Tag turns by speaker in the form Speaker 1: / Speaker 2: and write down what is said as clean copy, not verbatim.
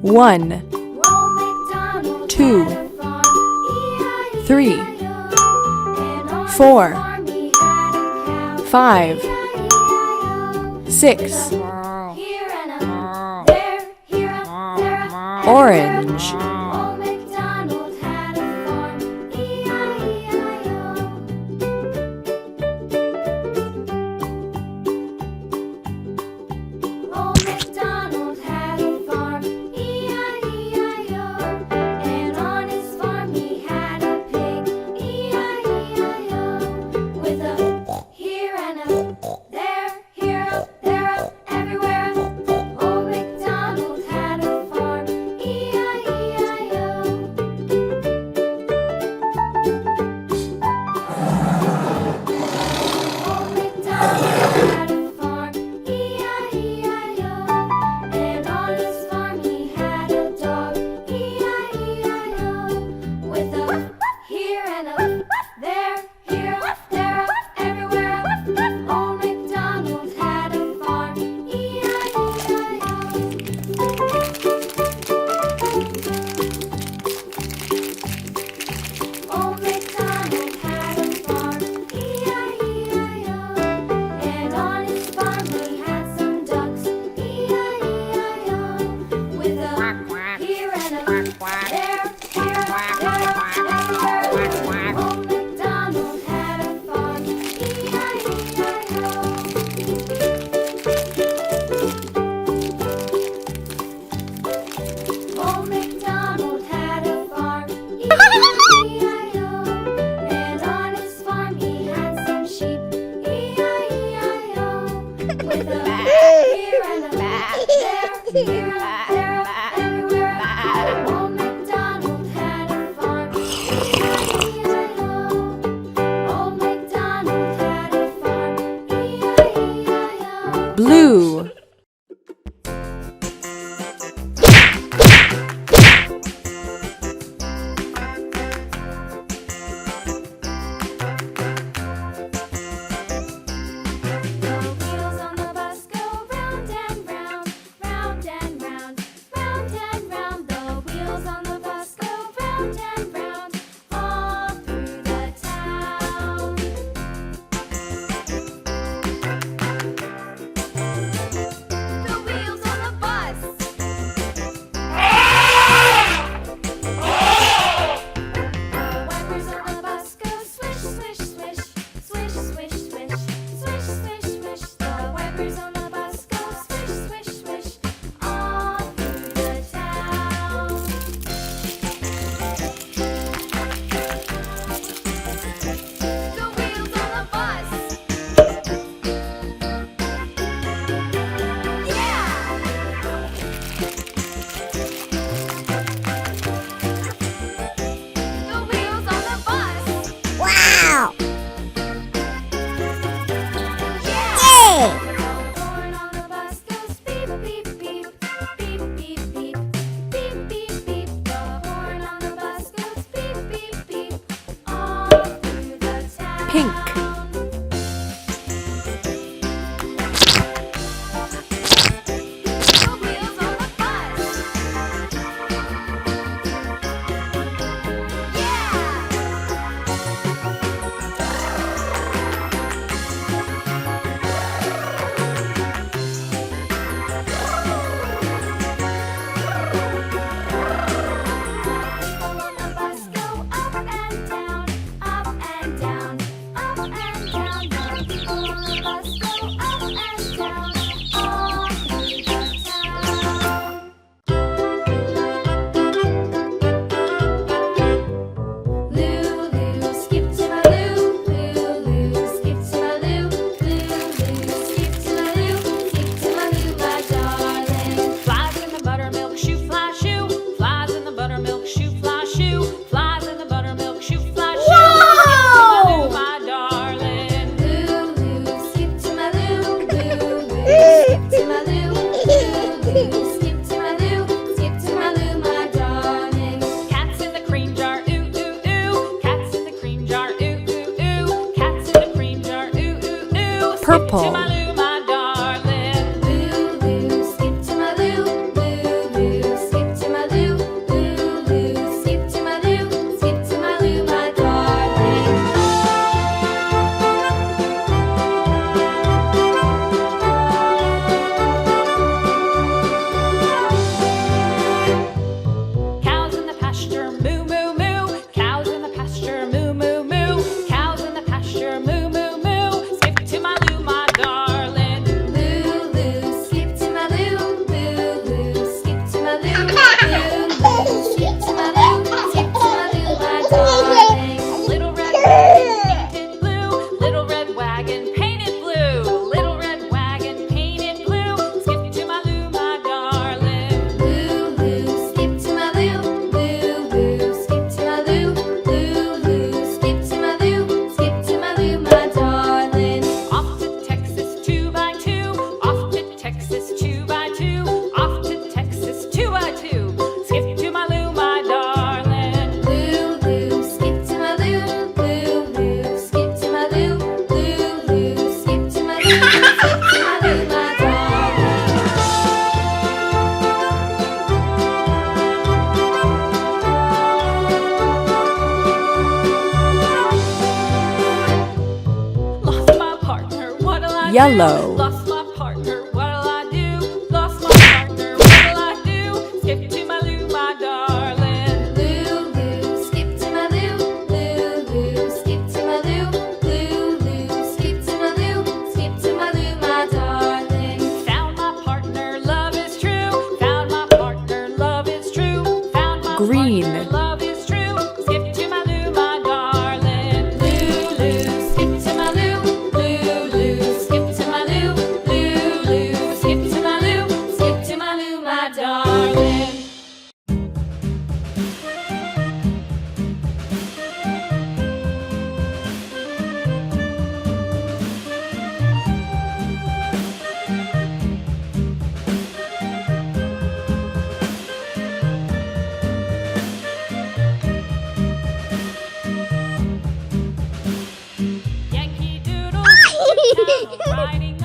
Speaker 1: 1, 2, 3, 4, 5, 6. Orange.
Speaker 2: Old MacDonald had a farm, E-I-E-I-O. Old MacDonald had a farm, E-I-E-I-O. And on his farm he had a pig, E-I-E-I-O. With a here and a there, here up, there up, everywhere up. Old MacDonald had a farm, E-I-E-I-O. Old MacDonald had a farm, E-I-E-I-O. And on his farm he had a dog, E-I-E-I-O. With a here and a there, here up, there up, everywhere up. Old MacDonald had a farm, E-I-E-I-O. Old MacDonald had a farm, E-I-E-I-O. And on his farm he had some ducks, E-I-E-I-O. With a here and a there, here, there, everywhere. Old MacDonald had a farm, E-I-E-I-O. Old MacDonald had a farm, E-I-E-I-O. And on his farm he had some sheep, E-I-E-I-O. With a here and a there, here, there, everywhere. Old MacDonald had a farm, E-I-E-I-O. Old MacDonald had a farm, E-I-E-I-O.
Speaker 1: Blue.
Speaker 2: The wheels on the bus go round and round, round and round, round and round. The wheels on the bus go round and round, all through the town. The wheels on the bus. The wipers on the bus go swish, swish, swish, swish, swish, swish, swish, swish, swish. The wipers on the bus go swish, swish, swish, all through the town. The wheels on the bus. Yeah! The wheels on the bus.
Speaker 3: Wow!
Speaker 2: Yeah!
Speaker 3: Yay!
Speaker 2: The horn on the bus goes beep, beep, beep, beep, beep, beep, beep, beep, beep. The horn on the bus goes beep, beep, beep, all through the town.
Speaker 1: Pink.
Speaker 2: The wheels on the bus. Yeah! People on the bus go up and down, up and down, up and down. The people on the bus go up and down, all through the town. Lulu, skip to my loo, Lulu, skip to my loo, Lulu, skip to my loo, my darling.
Speaker 4: Flies in the buttermilk shoe, fly shoe. Flies in the buttermilk shoe, fly shoe. Flies in the buttermilk shoe, fly shoe.
Speaker 3: Whoa!
Speaker 4: My darling.
Speaker 2: Lulu, skip to my loo, Lulu, skip to my loo, Lulu, skip to my loo, my darling.
Speaker 4: Cats in the cream jar, ooh ooh ooh. Cats in the cream jar, ooh ooh ooh. Cats in the cream jar, ooh ooh ooh. Skip
Speaker 1: Purple.
Speaker 4: to my loo, my darling.
Speaker 2: Lulu, skip to my loo, Lulu, skip to
Speaker 4: I
Speaker 1: Yellow.
Speaker 4: do? Lost my partner, what'll I do? Lost my partner, what'll I do? Skip to my Lou, my darling.
Speaker 2: Lulu, skip to my Lou. Lulu, skip to my Lou. Lulu, skip to my Lou. Skip to my Lou, my darling.
Speaker 4: Found my partner, love is true. Found my partner, love is true. Found my
Speaker 1: Green.
Speaker 4: partner, love is true. Skip to my Lou, my darling. Lulu, skip to my Lou. Lulu, skip to my Lou. Lulu, skip to my Lou. Skip to my Lou, my darling. Yankee Doodle, riding